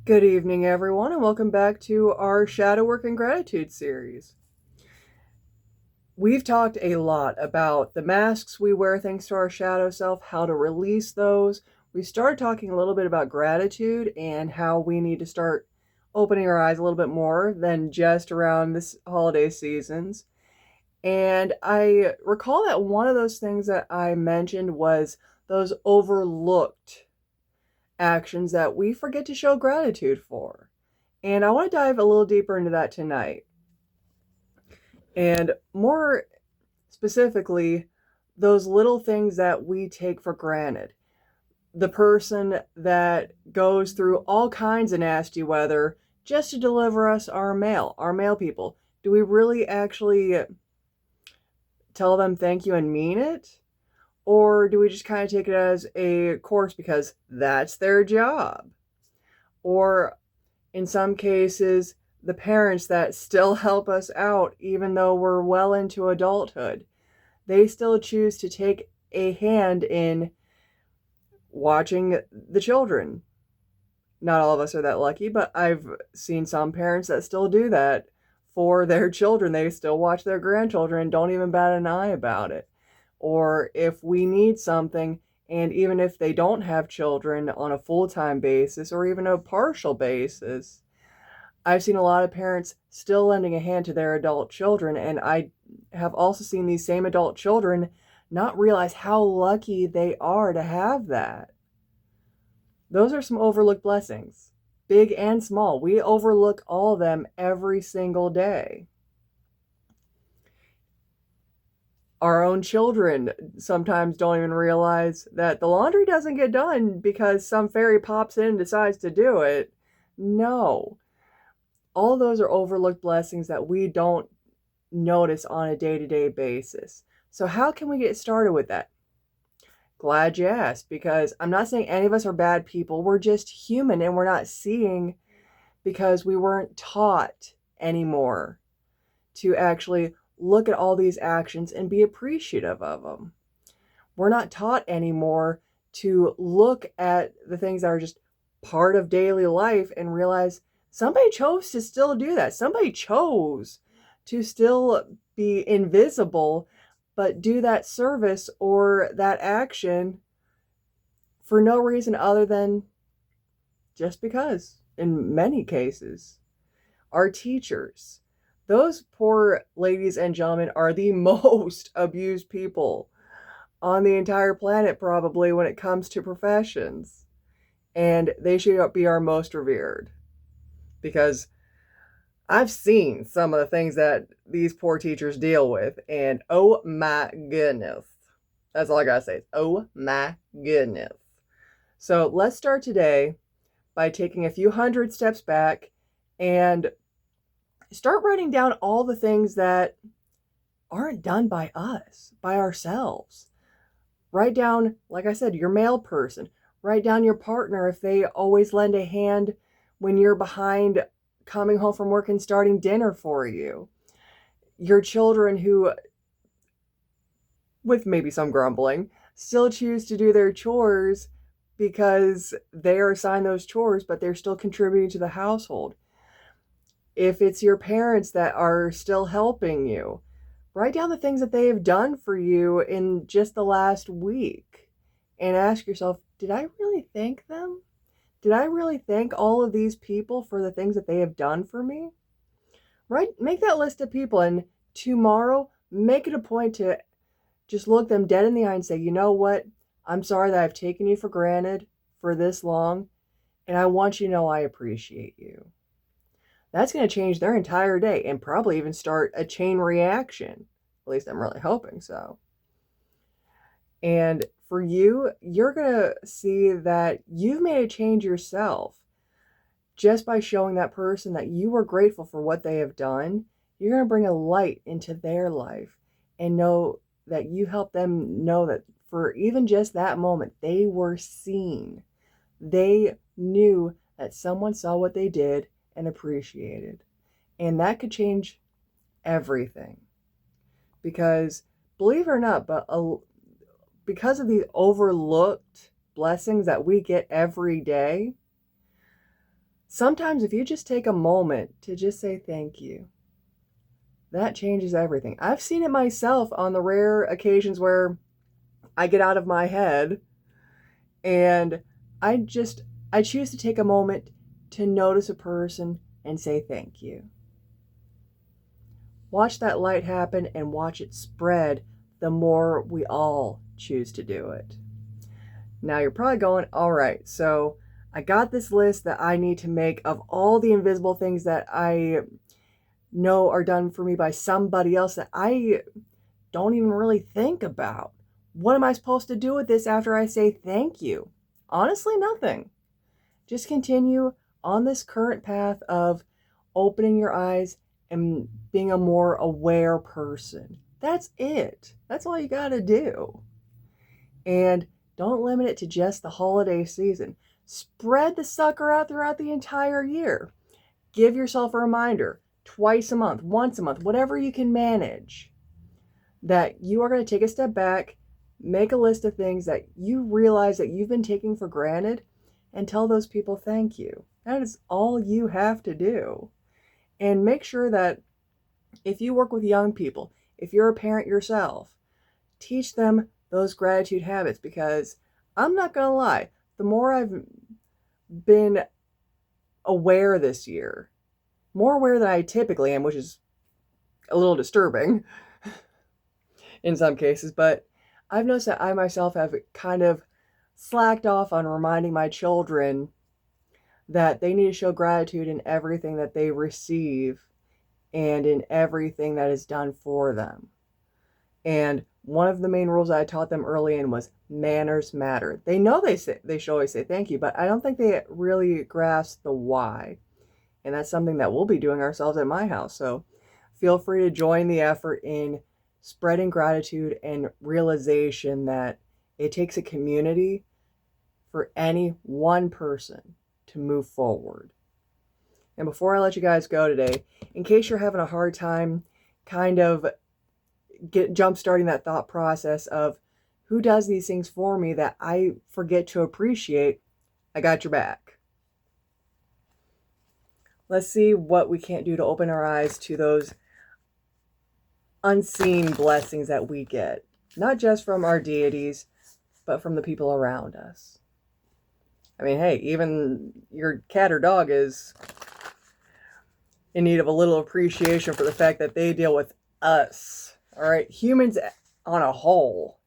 Good evening, everyone, and welcome back to our Shadow Work and Gratitude series. We've talked a lot about the masks we wear thanks to our shadow self, how to release those. We started talking a little bit about gratitude and how we need to start opening our eyes a little bit more than just around this holiday seasons. And I recall that one of those things that I mentioned was those overlooked actions that we forget to show gratitude for. And I want to dive a little deeper into that tonight. And more specifically, those little things that we take for granted. The person that goes through all kinds of nasty weather just to deliver us our mail people. Do we really actually tell them thank you and mean it? Or do we just kind of take it as a course because that's their job? Or in some cases, the parents that still help us out even though we're well into adulthood, they still choose to take a hand in watching the children. Not all of us are that lucky, but I've seen some parents that still do that for their children. They still watch their grandchildren and don't even bat an eye about it. Or if we need something, and even if they don't have children on a full-time basis or even a partial basis, I've seen a lot of parents still lending a hand to their adult children, and I have also seen these same adult children not realize how lucky they are to have that. Those are some overlooked blessings, big and small. We overlook all of them every single day. Our own children sometimes don't even realize that the laundry doesn't get done because some fairy pops in and decides to do it. No. All those are overlooked blessings that we don't notice on a day-to-day basis. So how can we get started with that? Glad you asked, because I'm not saying any of us are bad people. We're just human and we're not seeing because we weren't taught anymore to actually look at all these actions and be appreciative of them. We're not taught anymore to look at the things that are just part of daily life and realize somebody chose to still do that. Somebody chose to still be invisible, but do that service or that action for no reason other than just because, in many cases. Our teachers, those poor ladies and gentlemen, are the most abused people on the entire planet, probably, when it comes to professions. And they should be our most revered. Because I've seen some of the things that these poor teachers deal with, and oh my goodness. That's all I gotta say. Oh my goodness. So let's start today by taking a few hundred steps back and start writing down all the things that aren't done by us, by ourselves. Write down, like I said, your mail person. Write down your partner if they always lend a hand when you're behind coming home from work and starting dinner for you. Your children who, with maybe some grumbling, still choose to do their chores because they are assigned those chores, but they're still contributing to the household. If it's your parents that are still helping you, write down the things that they have done for you in just the last week and ask yourself, did I really thank them? Did I really thank all of these people for the things that they have done for me? Right? Make that list of people, and tomorrow, make it a point to just look them dead in the eye and say, you know what? I'm sorry that I've taken you for granted for this long, and I want you to know I appreciate you. That's going to change their entire day and probably even start a chain reaction. At least I'm really hoping so. And for you, you're going to see that you've made a change yourself just by showing that person that you were grateful for what they have done. You're going to bring a light into their life and know that you help them know that for even just that moment, they were seen. They knew that someone saw what they did and appreciated. And that could change everything. Because, believe it or not, but because of these overlooked blessings that we get every day, Sometimes if you just take a moment to just say thank you, that changes everything. I've seen it myself on the rare occasions where I get out of my head and I choose to take a moment to notice a person and say thank you. Watch that light happen and watch it spread the more we all choose to do it. Now you're probably going, all right, so I got this list that I need to make of all the invisible things that I know are done for me by somebody else that I don't even really think about. What am I supposed to do with this after I say thank you? Honestly, nothing. Just continue on this current path of opening your eyes and being a more aware person. That's it. That's all you got to do. And don't limit it to just the holiday season. Spread the sucker out throughout the entire year. Give yourself a reminder twice a month, once a month, whatever you can manage, that you are going to take a step back, make a list of things that you realize that you've been taking for granted, and tell those people thank you. That is all you have to do. And make sure that if you work with young people, if you're a parent yourself, teach them those gratitude habits, because I'm not going to lie, the more I've been aware this year, more aware than I typically am, which is a little disturbing in some cases, but I've noticed that I myself have kind of slacked off on reminding my children that they need to show gratitude in everything that they receive and in everything that is done for them. And one of the main rules I taught them early in was manners matter. They know they should always say thank you, but I don't think they really grasp the why. And that's something that we'll be doing ourselves at my house. So feel free to join the effort in spreading gratitude and realization that it takes a community for any one person to move forward. And before I let you guys go today, in case you're having a hard time kind of jump starting that thought process of who does these things for me that I forget to appreciate, I got your back. Let's see what we can't do to open our eyes to those unseen blessings that we get, not just from our deities, but from the people around us. I mean, hey, even your cat or dog is in need of a little appreciation for the fact that they deal with us. All right, humans on a whole,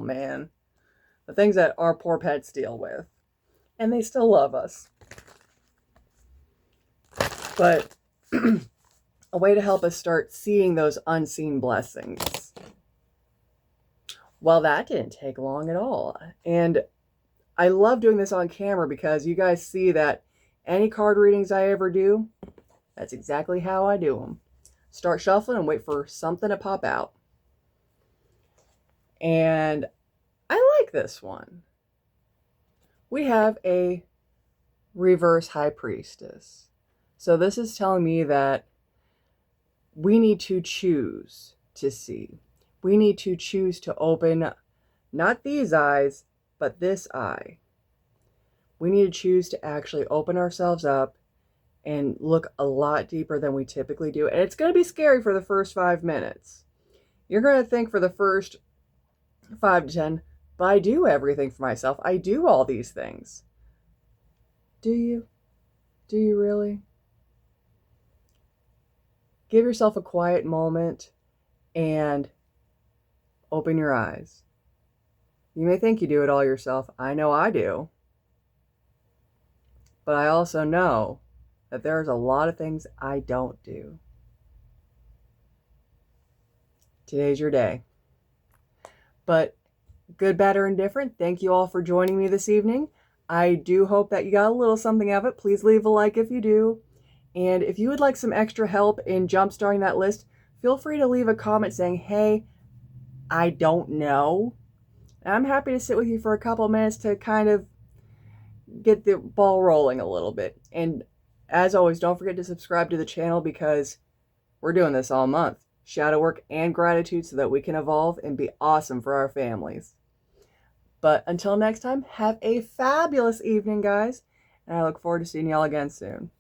man. The things that our poor pets deal with. And they still love us. But a way to help us start seeing those unseen blessings. Well, that didn't take long at all. And I love doing this on camera because you guys see that any card readings I ever do, that's exactly how I do them. Start shuffling and wait for something to pop out. And I like this one. We have a reverse high priestess. So this is telling me that we need to choose to see. We need to choose to open not these eyes, but this eye. We need to choose to actually open ourselves up and look a lot deeper than we typically do. And it's going to be scary for the first 5 minutes. You're going to think for the first 5 to 10, but I do everything for myself. I do all these things. Do you? Do you really? Give yourself a quiet moment and open your eyes. You may think you do it all yourself. I know I do. But I also know that there's a lot of things I don't do. Today's your day. But good, bad, or indifferent, thank you all for joining me this evening. I do hope that you got a little something out of it. Please leave a like if you do. And if you would like some extra help in jumpstarting that list, feel free to leave a comment saying, hey, I don't know. And I'm happy to sit with you for a couple of minutes to kind of get the ball rolling a little bit. And as always, don't forget to subscribe to the channel because we're doing this all month. Shadow work and gratitude so that we can evolve and be awesome for our families. But until next time, have a fabulous evening, guys. and I look forward to seeing y'all again soon.